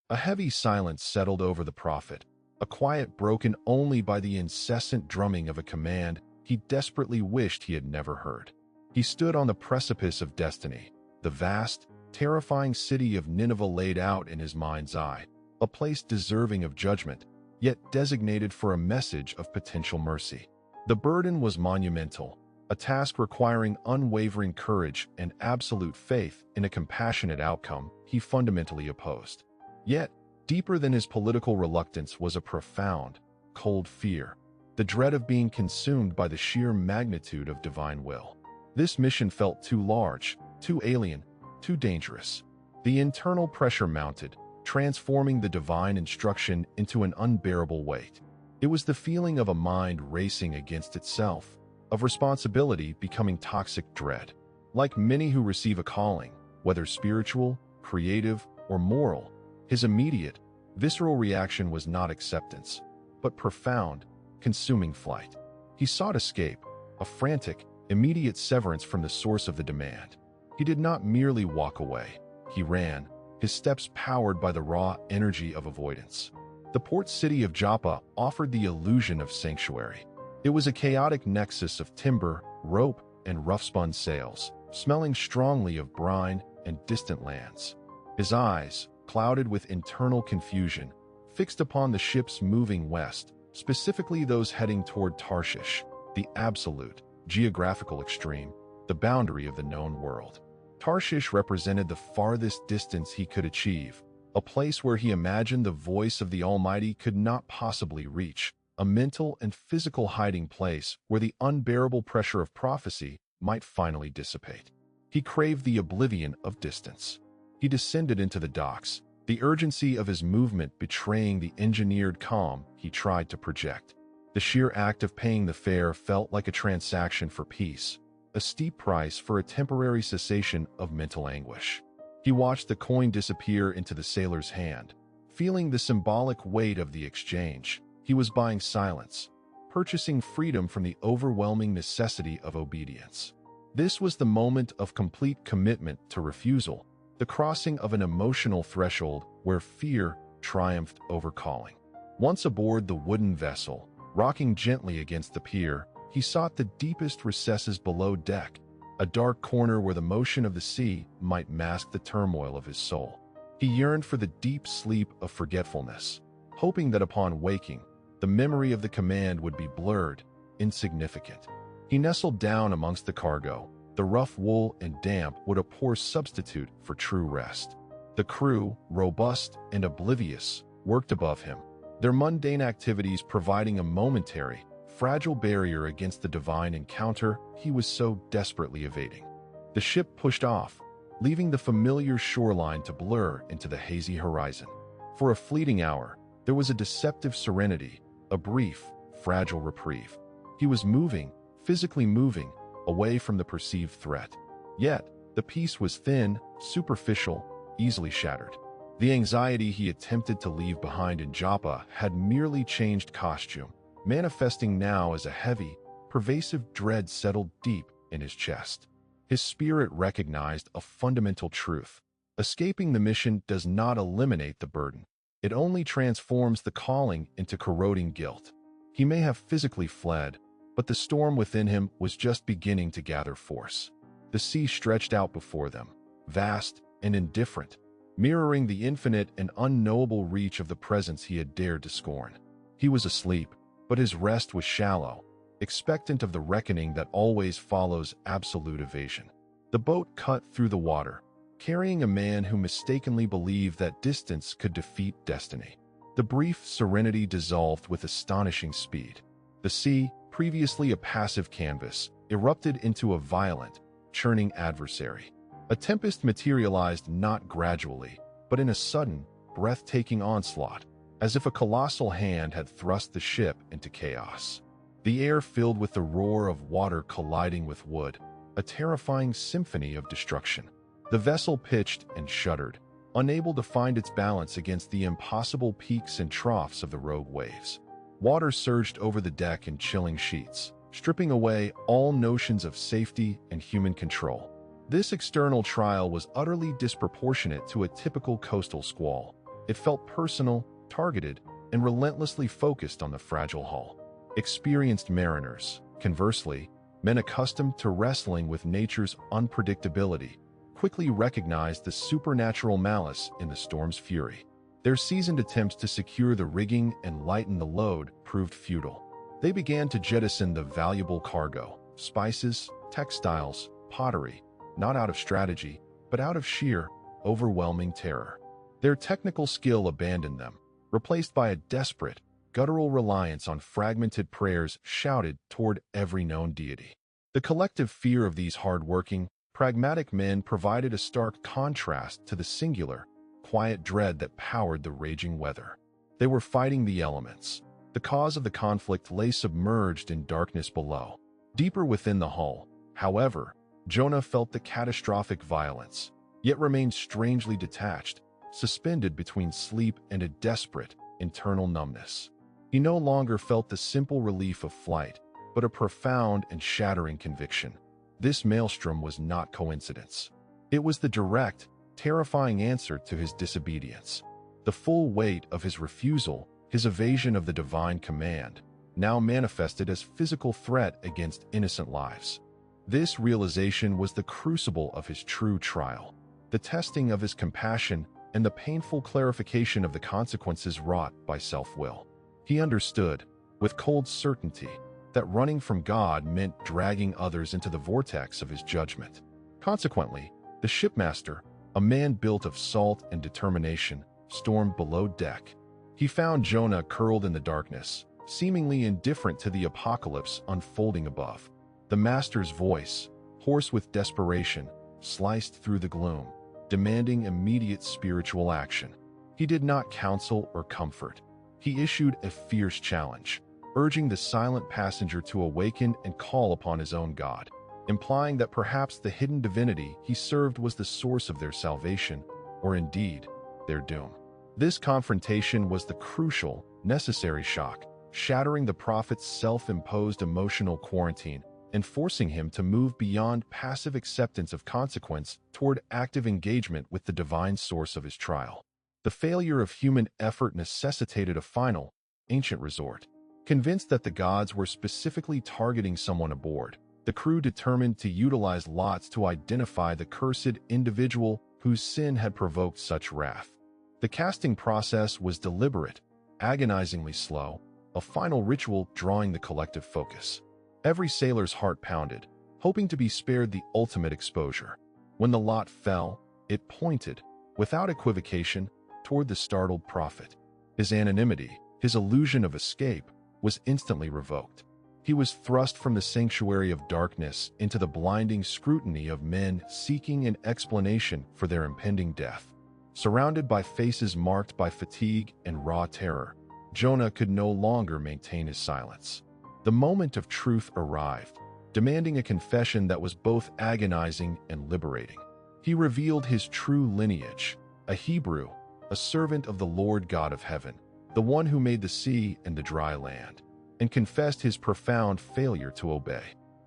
A heavy silence settled over the prophet, a quiet broken only by the incessant drumming of a command he desperately wished he had never heard. He stood on the precipice of destiny, the vast, terrifying city of Nineveh laid out in his mind's eye, a place deserving of judgment, yet designated for a message of potential mercy. The burden was monumental, a task requiring unwavering courage and absolute faith in a compassionate outcome he fundamentally opposed. Yet, deeper than his political reluctance was a profound, cold fear, the dread of being consumed by the sheer magnitude of divine will. This mission felt too large, too alien, too dangerous. The internal pressure mounted, transforming the divine instruction into an unbearable weight. It was the feeling of a mind racing against itself, of responsibility becoming toxic dread. Like many who receive a calling, whether spiritual, creative, or moral, his immediate, visceral reaction was not acceptance, but profound, consuming flight. He sought escape, a frantic, immediate severance from the source of the demand. He did not merely walk away. He ran, his steps powered by the raw energy of avoidance. The port city of Joppa offered the illusion of sanctuary. It was a chaotic nexus of timber, rope, and rough-spun sails, smelling strongly of brine and distant lands. His eyes, clouded with internal confusion, fixed upon the ships moving west, specifically those heading toward Tarshish, the absolute, geographical extreme, the boundary of the known world. Tarshish represented the farthest distance he could achieve, a place where he imagined the voice of the Almighty could not possibly reach, a mental and physical hiding place where the unbearable pressure of prophecy might finally dissipate. He craved the oblivion of distance. He descended into the docks, the urgency of his movement betraying the engineered calm he tried to project. The sheer act of paying the fare felt like a transaction for peace, a steep price for a temporary cessation of mental anguish. He watched the coin disappear into the sailor's hand. Feeling the symbolic weight of the exchange, he was buying silence, purchasing freedom from the overwhelming necessity of obedience. This was the moment of complete commitment to refusal, the crossing of an emotional threshold where fear triumphed over calling. Once aboard the wooden vessel, rocking gently against the pier, he sought the deepest recesses below deck, a dark corner where the motion of the sea might mask the turmoil of his soul. He yearned for the deep sleep of forgetfulness, hoping that upon waking, the memory of the command would be blurred, insignificant. He nestled down amongst the cargo. The rough wool and damp would a poor substitute for true rest. The crew, robust and oblivious, worked above him, their mundane activities providing a momentary, fragile barrier against the divine encounter he was so desperately evading. The ship pushed off, leaving the familiar shoreline to blur into the hazy horizon. For a fleeting hour, there was a deceptive serenity, a brief, fragile reprieve. He was moving, physically moving, away from the perceived threat. Yet, the peace was thin, superficial, easily shattered. The anxiety he attempted to leave behind in Joppa had merely changed costume, manifesting now as a heavy, pervasive dread settled deep in his chest. His spirit recognized a fundamental truth. Escaping the mission does not eliminate the burden. It only transforms the calling into corroding guilt. He may have physically fled, but the storm within him was just beginning to gather force. The sea stretched out before them, vast and indifferent, mirroring the infinite and unknowable reach of the presence he had dared to scorn. He was asleep, but his rest was shallow, expectant of the reckoning that always follows absolute evasion. The boat cut through the water, carrying a man who mistakenly believed that distance could defeat destiny. The brief serenity dissolved with astonishing speed. The sea, previously a passive canvas, erupted into a violent, churning adversary. A tempest materialized not gradually, but in a sudden, breathtaking onslaught, as if a colossal hand had thrust the ship into chaos. The air filled with the roar of water colliding with wood, a terrifying symphony of destruction. The vessel pitched and shuddered, unable to find its balance against the impossible peaks and troughs of the rogue waves. Water surged over the deck in chilling sheets, stripping away all notions of safety and human control. This external trial was utterly disproportionate to a typical coastal squall. It felt personal, targeted, and relentlessly focused on the fragile hull. Experienced mariners, conversely, men accustomed to wrestling with nature's unpredictability, quickly recognized the supernatural malice in the storm's fury. Their seasoned attempts to secure the rigging and lighten the load proved futile. They began to jettison the valuable cargo, spices, textiles, pottery, not out of strategy, but out of sheer, overwhelming terror. Their technical skill abandoned them, replaced by a desperate, guttural reliance on fragmented prayers shouted toward every known deity. The collective fear of these hard-working, pragmatic men provided a stark contrast to the singular, quiet dread that powered the raging weather. They were fighting the elements. The cause of the conflict lay submerged in darkness below. Deeper within the hull, however, Jonah felt the catastrophic violence, yet remained strangely detached, suspended between sleep and a desperate, internal numbness. He no longer felt the simple relief of flight, but a profound and shattering conviction. This maelstrom was not coincidence. It was the direct, terrifying answer to his disobedience. The full weight of his refusal, his evasion of the divine command, now manifested as physical threat against innocent lives. This realization was the crucible of his true trial, the testing of his compassion and the painful clarification of the consequences wrought by self-will. He understood, with cold certainty, that running from God meant dragging others into the vortex of his judgment. Consequently, the shipmaster, a man built of salt and determination, stormed below deck. He found Jonah curled in the darkness, seemingly indifferent to the apocalypse unfolding above. The master's voice, hoarse with desperation, sliced through the gloom, demanding immediate spiritual action. He did not counsel or comfort. He issued a fierce challenge, urging the silent passenger to awaken and call upon his own God, implying that perhaps the hidden divinity he served was the source of their salvation, or indeed, their doom. This confrontation was the crucial, necessary shock, shattering the prophet's self-imposed emotional quarantine and forcing him to move beyond passive acceptance of consequence toward active engagement with the divine source of his trial. The failure of human effort necessitated a final, ancient resort. Convinced that the gods were specifically targeting someone aboard, the crew determined to utilize lots to identify the cursed individual whose sin had provoked such wrath. The casting process was deliberate, agonizingly slow, a final ritual drawing the collective focus. Every sailor's heart pounded, hoping to be spared the ultimate exposure. When the lot fell, it pointed, without equivocation, toward the startled prophet. His anonymity, his illusion of escape, was instantly revoked. He was thrust from the sanctuary of darkness into the blinding scrutiny of men seeking an explanation for their impending death. Surrounded by faces marked by fatigue and raw terror, Jonah could no longer maintain his silence. The moment of truth arrived, demanding a confession that was both agonizing and liberating. He revealed his true lineage, a Hebrew, a servant of the Lord God of heaven, the one who made the sea and the dry land, and confessed his profound failure to obey.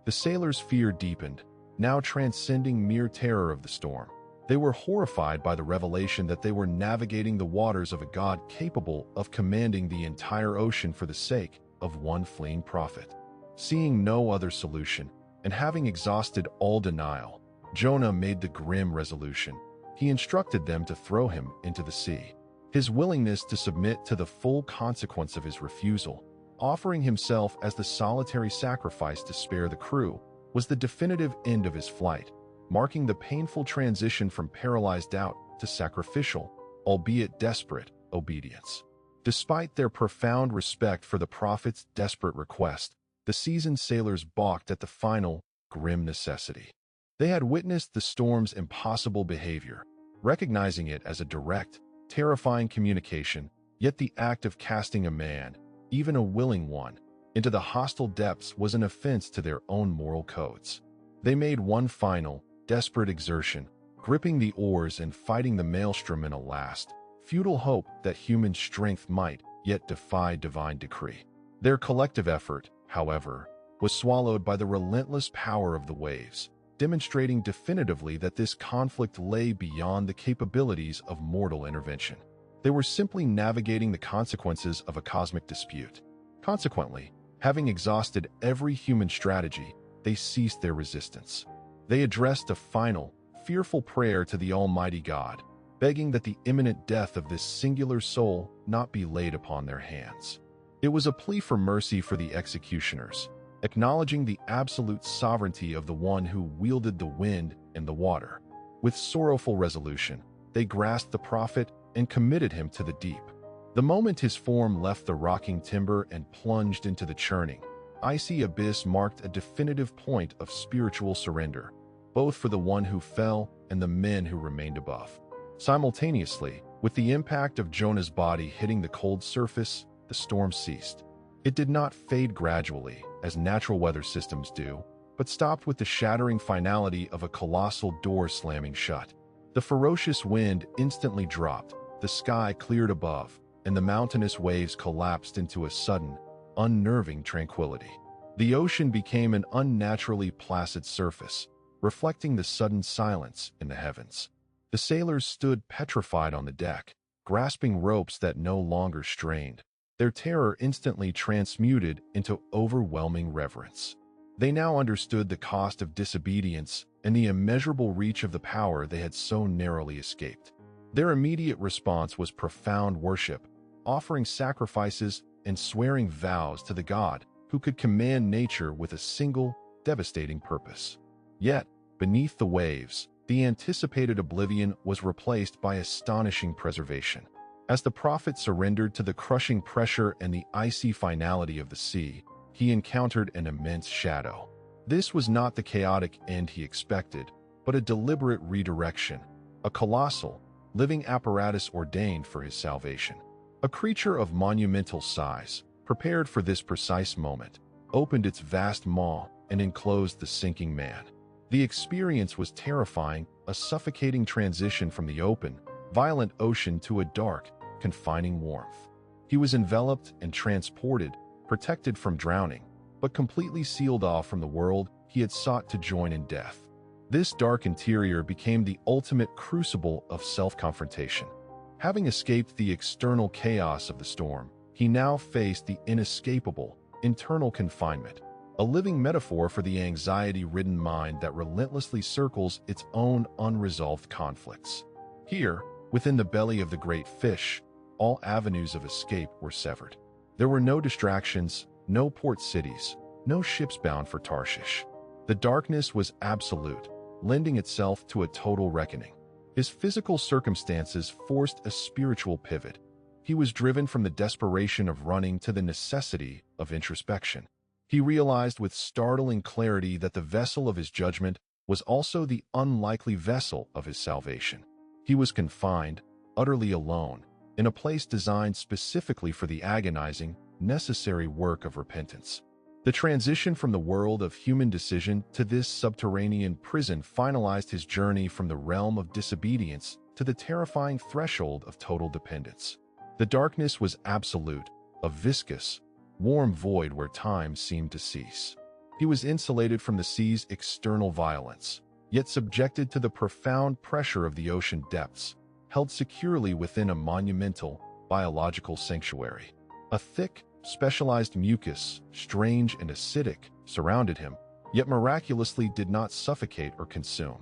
The sailors' fear deepened, now transcending mere terror of the storm. They were horrified by the revelation that they were navigating the waters of a God capable of commanding the entire ocean for the sake of one fleeing prophet. Seeing no other solution, and having exhausted all denial, Jonah made the grim resolution. He instructed them to throw him into the sea. His willingness to submit to the full consequence of his refusal, offering himself as the solitary sacrifice to spare the crew, was the definitive end of his flight, marking the painful transition from paralyzed doubt to sacrificial, albeit desperate, obedience. Despite their profound respect for the prophet's desperate request, the seasoned sailors balked at the final, grim necessity. They had witnessed the storm's impossible behavior, recognizing it as a direct, terrifying communication, yet the act of casting a man, even a willing one, into the hostile depths was an offense to their own moral codes. They made one final, desperate exertion, gripping the oars and fighting the maelstrom in a last, futile hope that human strength might yet defy divine decree. Their collective effort, however, was swallowed by the relentless power of the waves, demonstrating definitively that this conflict lay beyond the capabilities of mortal intervention. They were simply navigating the consequences of a cosmic dispute. Consequently, having exhausted every human strategy, they ceased their resistance. They addressed a final, fearful prayer to the Almighty God, begging that the imminent death of this singular soul not be laid upon their hands. It was a plea for mercy for the executioners, acknowledging the absolute sovereignty of the one who wielded the wind and the water. With sorrowful resolution, they grasped the prophet and committed him to the deep. The moment his form left the rocking timber and plunged into the churning, icy abyss marked a definitive point of spiritual surrender, both for the one who fell and the men who remained above. Simultaneously, with the impact of Jonah's body hitting the cold surface, the storm ceased. It did not fade gradually, as natural weather systems do, but stopped with the shattering finality of a colossal door slamming shut. The ferocious wind instantly dropped, the sky cleared above, and the mountainous waves collapsed into a sudden, unnerving tranquility. The ocean became an unnaturally placid surface, reflecting the sudden silence in the heavens. The sailors stood petrified on the deck, grasping ropes that no longer strained, their terror instantly transmuted into overwhelming reverence. They now understood the cost of disobedience and the immeasurable reach of the power they had so narrowly escaped. Their immediate response was profound worship, offering sacrifices and swearing vows to the God who could command nature with a single, devastating purpose. Yet, beneath the waves, the anticipated oblivion was replaced by astonishing preservation. As the prophet surrendered to the crushing pressure and the icy finality of the sea, he encountered an immense shadow. This was not the chaotic end he expected, but a deliberate redirection, a colossal, living apparatus ordained for his salvation. A creature of monumental size, prepared for this precise moment, opened its vast maw and enclosed the sinking man. The experience was terrifying, a suffocating transition from the open, violent ocean to a dark, confining warmth. He was enveloped and transported, protected from drowning, but completely sealed off from the world he had sought to join in death. This dark interior became the ultimate crucible of self-confrontation. Having escaped the external chaos of the storm, he now faced the inescapable, internal confinement, a living metaphor for the anxiety-ridden mind that relentlessly circles its own unresolved conflicts. Here, within the belly of the great fish, all avenues of escape were severed. There were no distractions, no port cities, no ships bound for Tarshish. The darkness was absolute, lending itself to a total reckoning. His physical circumstances forced a spiritual pivot. He was driven from the desperation of running to the necessity of introspection. He realized with startling clarity that the vessel of his judgment was also the unlikely vessel of his salvation. He was confined, utterly alone, in a place designed specifically for the agonizing, necessary work of repentance. The transition from the world of human decision to this subterranean prison finalized his journey from the realm of disobedience to the terrifying threshold of total dependence. The darkness was absolute, a viscous, warm void where time seemed to cease. He was insulated from the sea's external violence, yet subjected to the profound pressure of the ocean depths, held securely within a monumental, biological sanctuary. A thick, specialized mucus, strange and acidic, surrounded him, yet miraculously did not suffocate or consume.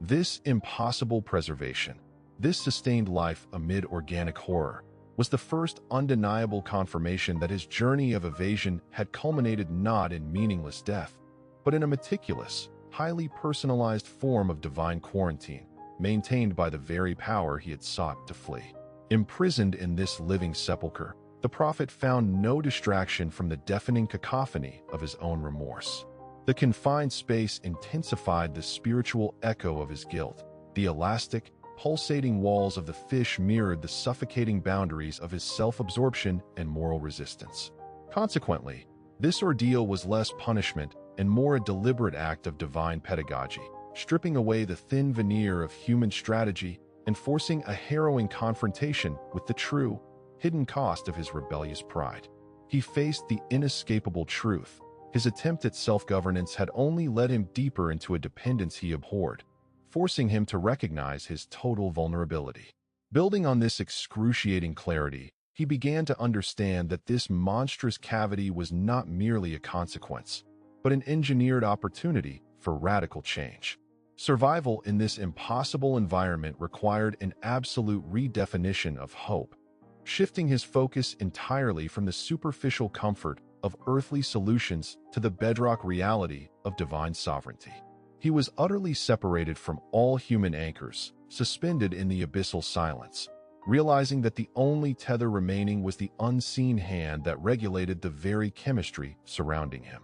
This impossible preservation, this sustained life amid organic horror, was the first undeniable confirmation that his journey of evasion had culminated not in meaningless death, but in a meticulous, highly personalized form of divine quarantine, maintained by the very power he had sought to flee. Imprisoned in this living sepulchre, the prophet found no distraction from the deafening cacophony of his own remorse. The confined space intensified the spiritual echo of his guilt. The elastic, pulsating walls of the fish mirrored the suffocating boundaries of his self-absorption and moral resistance. Consequently, this ordeal was less punishment and more a deliberate act of divine pedagogy, stripping away the thin veneer of human strategy and forcing a harrowing confrontation with the true, hidden cost of his rebellious pride. He faced the inescapable truth. His attempt at self-governance had only led him deeper into a dependence he abhorred, forcing him to recognize his total vulnerability. Building on this excruciating clarity, he began to understand that this monstrous cavity was not merely a consequence, but an engineered opportunity for radical change. Survival in this impossible environment required an absolute redefinition of hope, shifting his focus entirely from the superficial comfort of earthly solutions to the bedrock reality of divine sovereignty. He was utterly separated from all human anchors, suspended in the abyssal silence, realizing that the only tether remaining was the unseen hand that regulated the very chemistry surrounding him.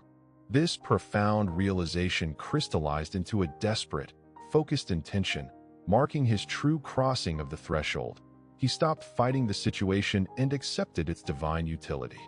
This profound realization crystallized into a desperate, focused intention, marking his true crossing of the threshold. He stopped fighting the situation and accepted its divine utility.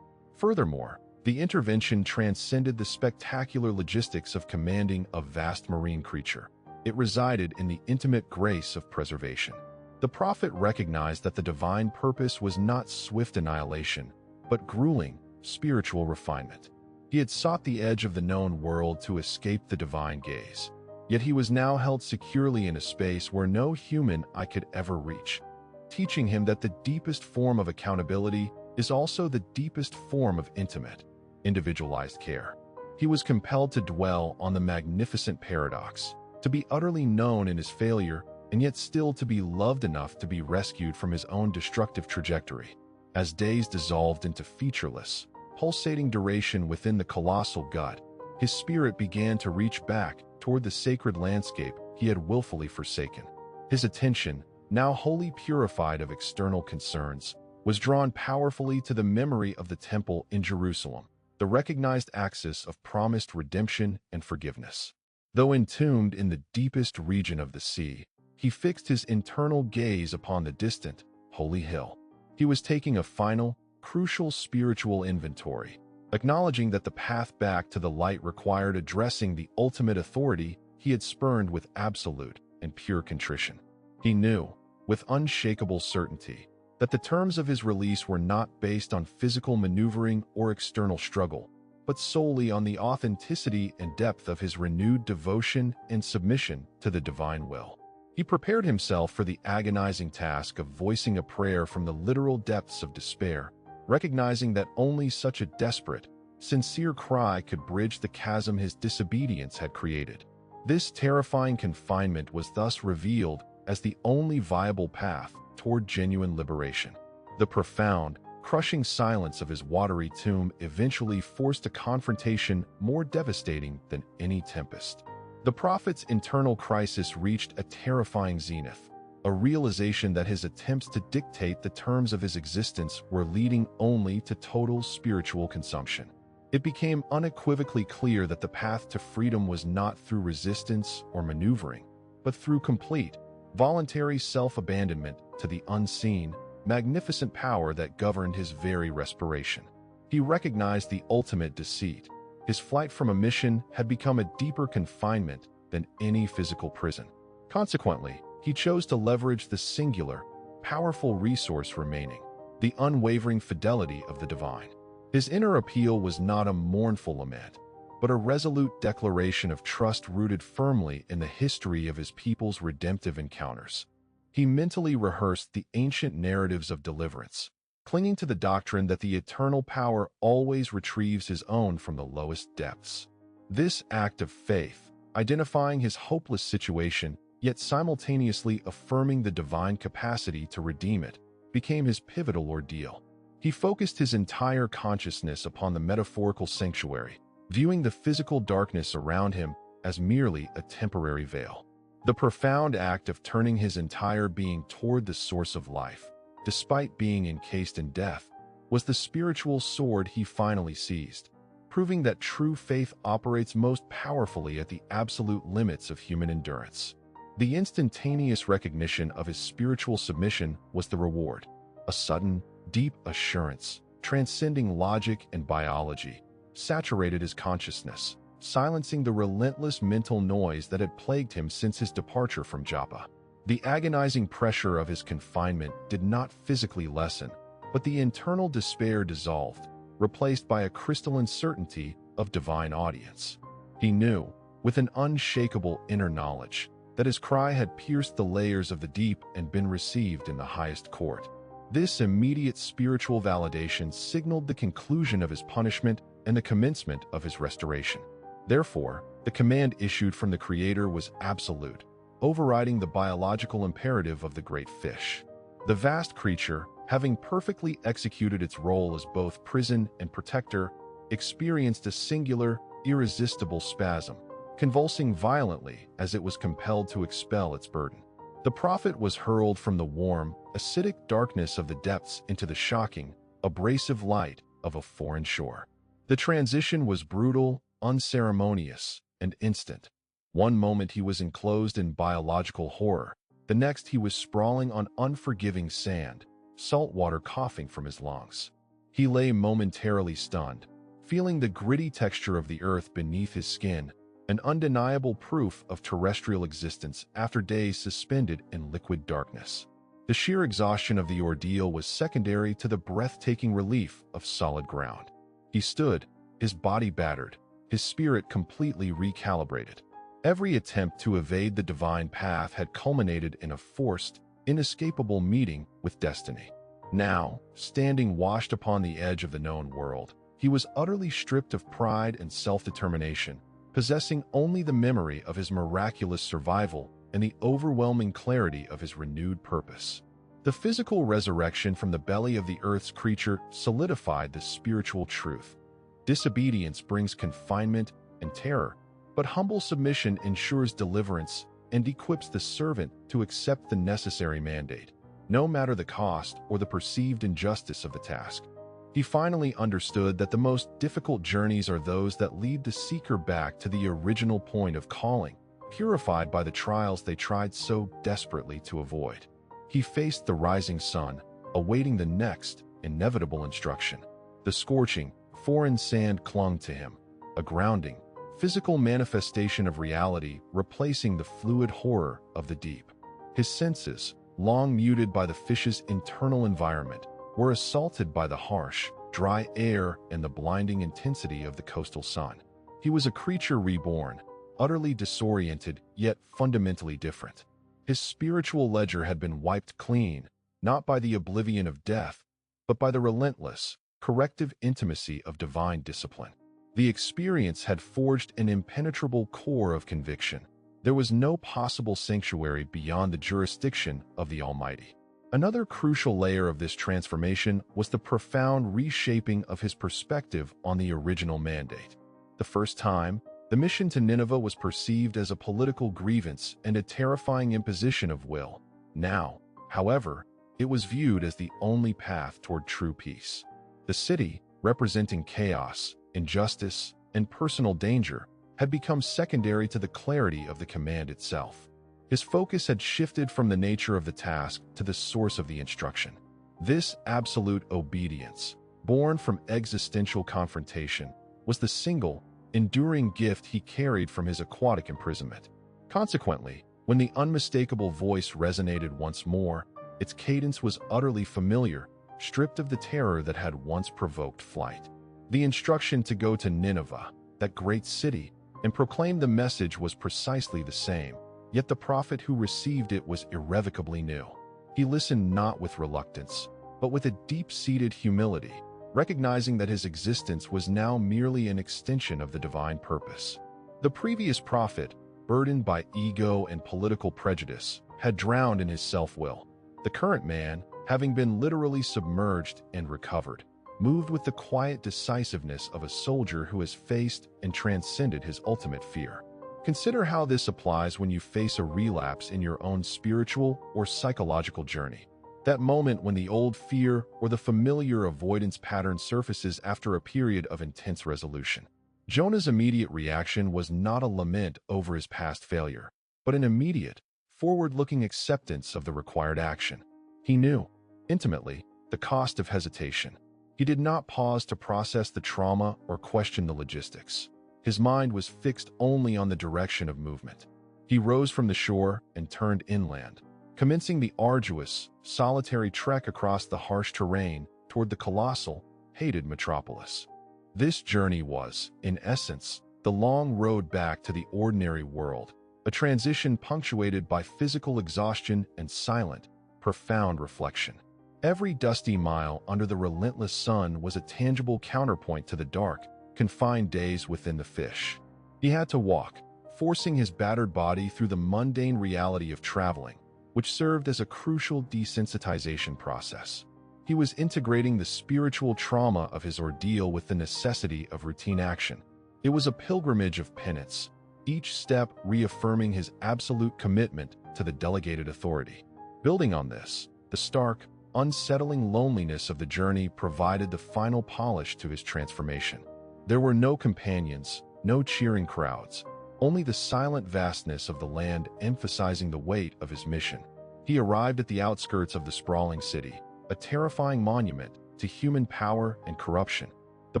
Furthermore, the intervention transcended the spectacular logistics of commanding a vast marine creature. It resided in the intimate grace of preservation. The prophet recognized that the divine purpose was not swift annihilation, but grueling, spiritual refinement. He had sought the edge of the known world to escape the divine gaze, yet he was now held securely in a space where no human eye could ever reach, teaching him that the deepest form of accountability is also the deepest form of intimate, individualized care. He was compelled to dwell on the magnificent paradox, to be utterly known in his failure and yet still to be loved enough to be rescued from his own destructive trajectory. As days dissolved into featureless, pulsating duration within the colossal gut, his spirit began to reach back toward the sacred landscape he had willfully forsaken. His attention, now wholly purified of external concerns, was drawn powerfully to the memory of the temple in Jerusalem, the recognized axis of promised redemption and forgiveness. Though entombed in the deepest region of the sea, he fixed his internal gaze upon the distant, holy hill. He was taking a final, crucial spiritual inventory, acknowledging that the path back to the light required addressing the ultimate authority he had spurned with absolute and pure contrition. He knew, with unshakable certainty, that the terms of his release were not based on physical maneuvering or external struggle, but solely on the authenticity and depth of his renewed devotion and submission to the divine will. He prepared himself for the agonizing task of voicing a prayer from the literal depths of despair, recognizing that only such a desperate, sincere cry could bridge the chasm his disobedience had created. This terrifying confinement was thus revealed as the only viable path toward genuine liberation. The profound, crushing silence of his watery tomb eventually forced a confrontation more devastating than any tempest. The prophet's internal crisis reached a terrifying zenith, a realization that his attempts to dictate the terms of his existence were leading only to total spiritual consumption. It became unequivocally clear that the path to freedom was not through resistance or maneuvering, but through complete, voluntary self-abandonment to the unseen, magnificent power that governed his very respiration. He recognized the ultimate deceit. His flight from a mission had become a deeper confinement than any physical prison. Consequently, he chose to leverage the singular, powerful resource remaining, the unwavering fidelity of the divine. His inner appeal was not a mournful lament, but a resolute declaration of trust rooted firmly in the history of his people's redemptive encounters. He mentally rehearsed the ancient narratives of deliverance, clinging to the doctrine that the eternal power always retrieves his own from the lowest depths. This act of faith, identifying his hopeless situation, yet simultaneously affirming the divine capacity to redeem it, became his pivotal ordeal. He focused his entire consciousness upon the metaphorical sanctuary, viewing the physical darkness around him as merely a temporary veil. The profound act of turning his entire being toward the source of life, despite being encased in death, was the spiritual sword he finally seized, proving that true faith operates most powerfully at the absolute limits of human endurance. The instantaneous recognition of his spiritual submission was the reward, a sudden, deep assurance, transcending logic and biology, saturated his consciousness, silencing the relentless mental noise that had plagued him since his departure from Joppa. The agonizing pressure of his confinement did not physically lessen, but the internal despair dissolved, replaced by a crystalline certainty of divine audience. He knew, with an unshakable inner knowledge, that his cry had pierced the layers of the deep and been received in the highest court. This immediate spiritual validation signaled the conclusion of his punishment and the commencement of his restoration. Therefore, the command issued from the Creator was absolute, overriding the biological imperative of the great fish. The vast creature, having perfectly executed its role as both prison and protector, experienced a singular, irresistible spasm, convulsing violently as it was compelled to expel its burden. The prophet was hurled from the warm, acidic darkness of the depths into the shocking, abrasive light of a foreign shore. The transition was brutal, unceremonious, and instant. One moment he was enclosed in biological horror, the next he was sprawling on unforgiving sand, salt water coughing from his lungs. He lay momentarily stunned, feeling the gritty texture of the earth beneath his skin, an undeniable proof of terrestrial existence after days suspended in liquid darkness. The sheer exhaustion of the ordeal was secondary to the breathtaking relief of solid ground. He stood, his body battered, his spirit completely recalibrated. Every attempt to evade the divine path had culminated in a forced, inescapable meeting with destiny. Now, standing washed upon the edge of the known world, he was utterly stripped of pride and self-determination, possessing only the memory of his miraculous survival and the overwhelming clarity of his renewed purpose. The physical resurrection from the belly of the earth's creature solidified the spiritual truth. Disobedience brings confinement and terror, but humble submission ensures deliverance and equips the servant to accept the necessary mandate, no matter the cost or the perceived injustice of the task. He finally understood that the most difficult journeys are those that lead the seeker back to the original point of calling, purified by the trials they tried so desperately to avoid. He faced the rising sun, awaiting the next, inevitable instruction. The scorching, foreign sand clung to him, a grounding, physical manifestation of reality replacing the fluid horror of the deep. His senses, long muted by the fish's internal environment, were assaulted by the harsh, dry air and the blinding intensity of the coastal sun. He was a creature reborn, utterly disoriented, yet fundamentally different. His spiritual ledger had been wiped clean, not by the oblivion of death, but by the relentless, corrective intimacy of divine discipline. The experience had forged an impenetrable core of conviction. There was no possible sanctuary beyond the jurisdiction of the Almighty. Another crucial layer of this transformation was the profound reshaping of his perspective on the original mandate. The first time, the mission to Nineveh was perceived as a political grievance and a terrifying imposition of will. Now, however, it was viewed as the only path toward true peace. The city, representing chaos, injustice, and personal danger, had become secondary to the clarity of the command itself. His focus had shifted from the nature of the task to the source of the instruction. This absolute obedience, born from existential confrontation, was the single, enduring gift he carried from his aquatic imprisonment. Consequently, when the unmistakable voice resonated once more, its cadence was utterly familiar, stripped of the terror that had once provoked flight. The instruction to go to Nineveh, that great city, and proclaim the message was precisely the same. Yet the prophet who received it was irrevocably new. He listened not with reluctance, but with a deep-seated humility, recognizing that his existence was now merely an extension of the divine purpose. The previous prophet, burdened by ego and political prejudice, had drowned in his self-will. The current man, having been literally submerged and recovered, moved with the quiet decisiveness of a soldier who has faced and transcended his ultimate fear. Consider how this applies when you face a relapse in your own spiritual or psychological journey. That moment when the old fear or the familiar avoidance pattern surfaces after a period of intense resolution. Jonah's immediate reaction was not a lament over his past failure, but an immediate, forward-looking acceptance of the required action. He knew, intimately, the cost of hesitation. He did not pause to process the trauma or question the logistics. His mind was fixed only on the direction of movement. He rose from the shore and turned inland, commencing the arduous, solitary trek across the harsh terrain toward the colossal, hated metropolis. This journey was, in essence, the long road back to the ordinary world, a transition punctuated by physical exhaustion and silent, profound reflection. Every dusty mile under the relentless sun was a tangible counterpoint to the dark, confined days within the fish. He had to walk, forcing his battered body through the mundane reality of traveling, which served as a crucial desensitization process. He was integrating the spiritual trauma of his ordeal with the necessity of routine action. It was a pilgrimage of penance, each step reaffirming his absolute commitment to the delegated authority. Building on this, the stark, unsettling loneliness of the journey provided the final polish to his transformation. There were no companions, no cheering crowds, only the silent vastness of the land emphasizing the weight of his mission. He arrived at the outskirts of the sprawling city, a terrifying monument to human power and corruption. The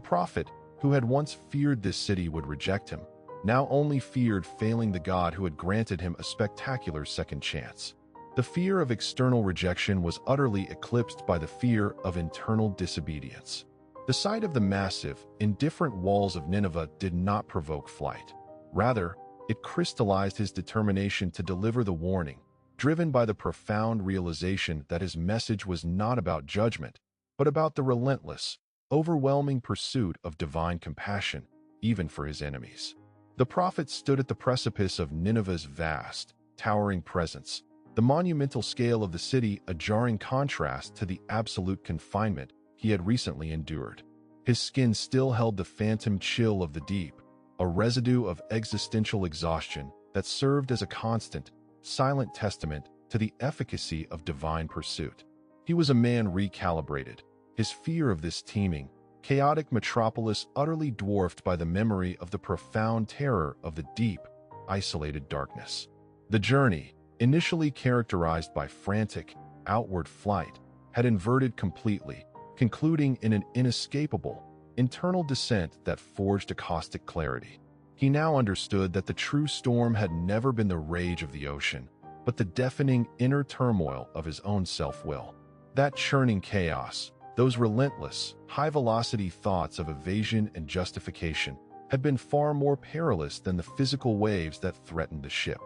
prophet, who had once feared this city would reject him, now only feared failing the God who had granted him a spectacular second chance. The fear of external rejection was utterly eclipsed by the fear of internal disobedience. The sight of the massive, indifferent walls of Nineveh did not provoke flight. Rather, it crystallized his determination to deliver the warning, driven by the profound realization that his message was not about judgment, but about the relentless, overwhelming pursuit of divine compassion, even for his enemies. The prophet stood at the precipice of Nineveh's vast, towering presence, the monumental scale of the city a jarring contrast to the absolute confinement he had recently endured. His skin still held the phantom chill of the deep, a residue of existential exhaustion that served as a constant, silent testament to the efficacy of divine pursuit. He was a man recalibrated, his fear of this teeming, chaotic metropolis utterly dwarfed by the memory of the profound terror of the deep, isolated darkness. The journey, initially characterized by frantic, outward flight, had inverted completely, concluding in an inescapable, internal descent that forged a caustic clarity. He now understood that the true storm had never been the rage of the ocean, but the deafening inner turmoil of his own self-will. That churning chaos, those relentless, high-velocity thoughts of evasion and justification, had been far more perilous than the physical waves that threatened the ship.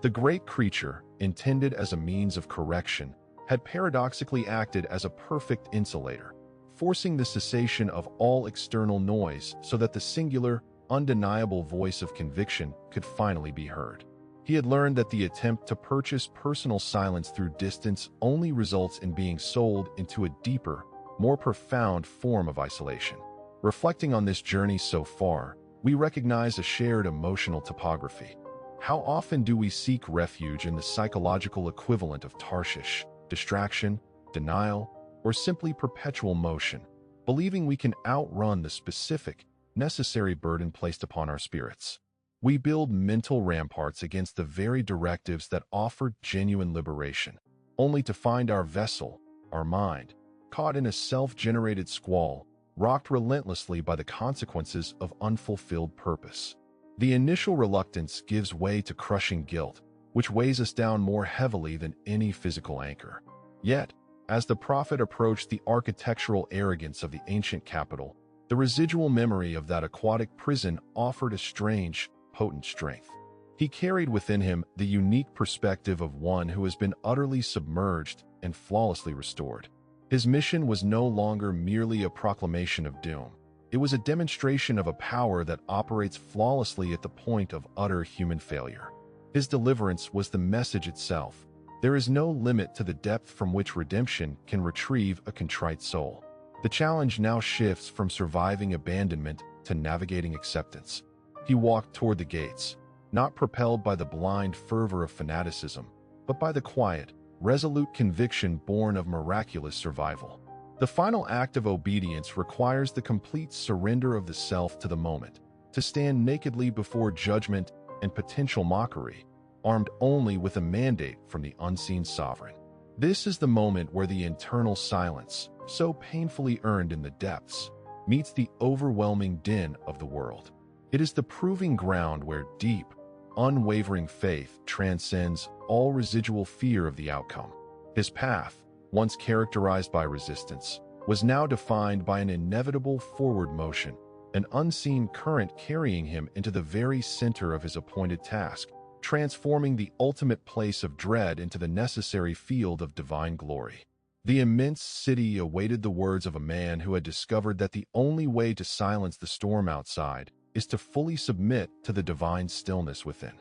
The great creature, intended as a means of correction, had paradoxically acted as a perfect insulator, forcing the cessation of all external noise so that the singular, undeniable voice of conviction could finally be heard. He had learned that the attempt to purchase personal silence through distance only results in being sold into a deeper, more profound form of isolation. Reflecting on this journey so far, we recognize a shared emotional topography. How often do we seek refuge in the psychological equivalent of Tarshish, distraction, denial, or simply perpetual motion, believing we can outrun the specific, necessary burden placed upon our spirits? We build mental ramparts against the very directives that offer genuine liberation, only to find our vessel, our mind, caught in a self-generated squall, rocked relentlessly by the consequences of unfulfilled purpose. The initial reluctance gives way to crushing guilt, which weighs us down more heavily than any physical anchor. Yet, as the prophet approached the architectural arrogance of the ancient capital, the residual memory of that aquatic prison offered a strange, potent strength. He carried within him the unique perspective of one who has been utterly submerged and flawlessly restored. His mission was no longer merely a proclamation of doom. It was a demonstration of a power that operates flawlessly at the point of utter human failure. His deliverance was the message itself. There is no limit to the depth from which redemption can retrieve a contrite soul. The challenge now shifts from surviving abandonment to navigating acceptance. He walked toward the gates, not propelled by the blind fervor of fanaticism, but by the quiet, resolute conviction born of miraculous survival. The final act of obedience requires the complete surrender of the self to the moment, to stand nakedly before judgment and potential mockery, armed only with a mandate from the unseen sovereign. This is the moment where the internal silence, so painfully earned in the depths, meets the overwhelming din of the world. It is the proving ground where deep, unwavering faith transcends all residual fear of the outcome. His path, once characterized by resistance, was now defined by an inevitable forward motion, an unseen current carrying him into the very center of his appointed task, transforming the ultimate place of dread into the necessary field of divine glory. The immense city awaited the words of a man who had discovered that the only way to silence the storm outside is to fully submit to the divine stillness within.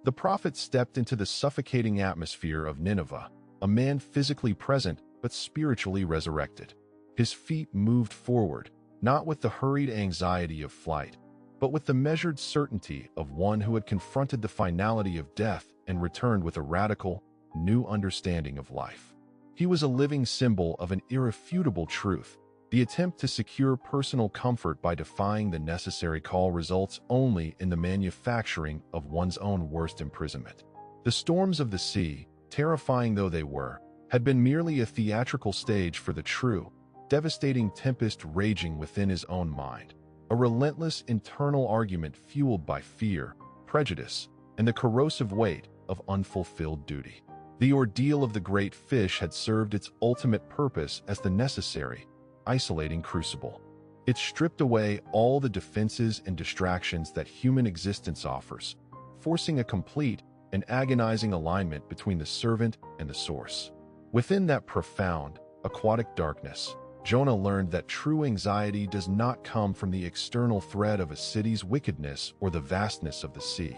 The prophet stepped into the suffocating atmosphere of Nineveh, a man physically present but spiritually resurrected. His feet moved forward, not with the hurried anxiety of flight, but with the measured certainty of one who had confronted the finality of death and returned with a radical, new understanding of life. He was a living symbol of an irrefutable truth. The attempt to secure personal comfort by defying the necessary call results only in the manufacturing of one's own worst imprisonment. The storms of the sea, terrifying though they were, had been merely a theatrical stage for the true, devastating tempest raging within his own mind, a relentless internal argument fueled by fear, prejudice, and the corrosive weight of unfulfilled duty. The ordeal of the great fish had served its ultimate purpose as the necessary, isolating crucible. It stripped away all the defenses and distractions that human existence offers, forcing a complete and agonizing alignment between the servant and the source. Within that profound, aquatic darkness, Jonah learned that true anxiety does not come from the external threat of a city's wickedness or the vastness of the sea.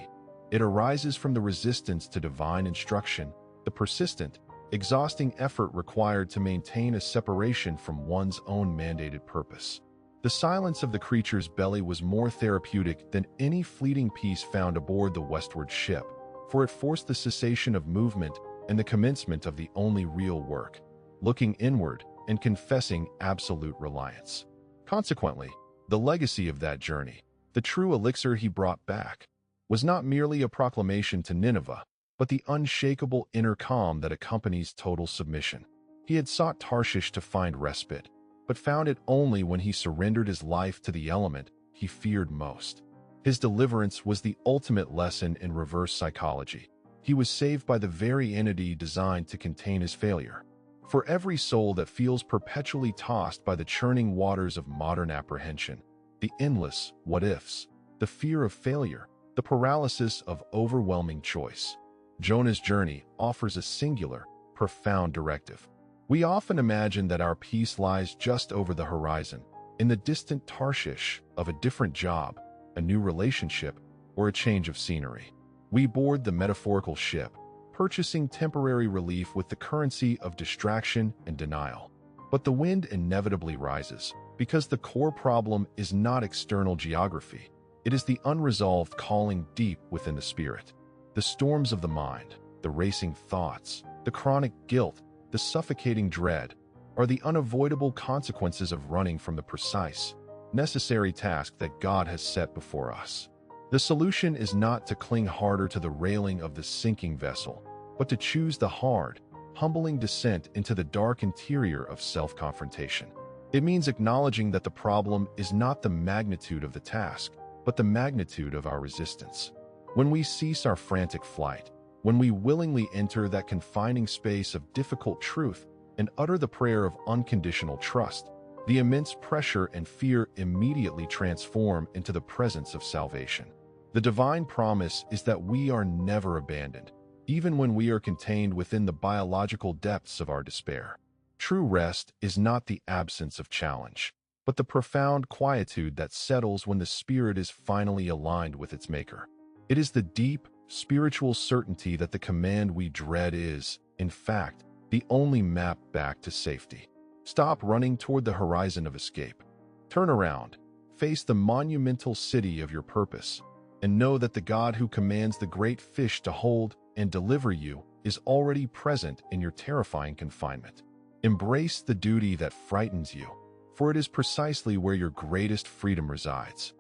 It arises from the resistance to divine instruction, the persistent, exhausting effort required to maintain a separation from one's own mandated purpose. The silence of the creature's belly was more therapeutic than any fleeting peace found aboard the westward ship, for it forced the cessation of movement and the commencement of the only real work, looking inward and confessing absolute reliance. Consequently, the legacy of that journey, the true elixir he brought back, was not merely a proclamation to Nineveh, but the unshakable inner calm that accompanies total submission. He had sought Tarshish to find respite, but found it only when he surrendered his life to the element he feared most. His deliverance was the ultimate lesson in reverse psychology. He was saved by the very entity designed to contain his failure. For every soul that feels perpetually tossed by the churning waters of modern apprehension, the endless what-ifs, the fear of failure, the paralysis of overwhelming choice, Jonah's journey offers a singular, profound directive. We often imagine that our peace lies just over the horizon, in the distant Tarshish of a different job, a new relationship, or a change of scenery. We board the metaphorical ship, purchasing temporary relief with the currency of distraction and denial. But the wind inevitably rises, because the core problem is not external geography. It is the unresolved calling deep within the spirit. The storms of the mind, the racing thoughts, the chronic guilt, the suffocating dread, are the unavoidable consequences of running from the precise, necessary task that God has set before us. The solution is not to cling harder to the railing of the sinking vessel, but to choose the hard, humbling descent into the dark interior of self-confrontation. It means acknowledging that the problem is not the magnitude of the task, but the magnitude of our resistance. When we cease our frantic flight, when we willingly enter that confining space of difficult truth and utter the prayer of unconditional trust, the immense pressure and fear immediately transform into the presence of salvation. The divine promise is that we are never abandoned, even when we are contained within the biological depths of our despair. True rest is not the absence of challenge, but the profound quietude that settles when the spirit is finally aligned with its maker. It is the deep, spiritual certainty that the command we dread is, in fact, the only map back to safety. Stop running toward the horizon of escape. Turn around, face the monumental city of your purpose, and know that the God who commands the great fish to hold and deliver you is already present in your terrifying confinement. Embrace the duty that frightens you, for it is precisely where your greatest freedom resides.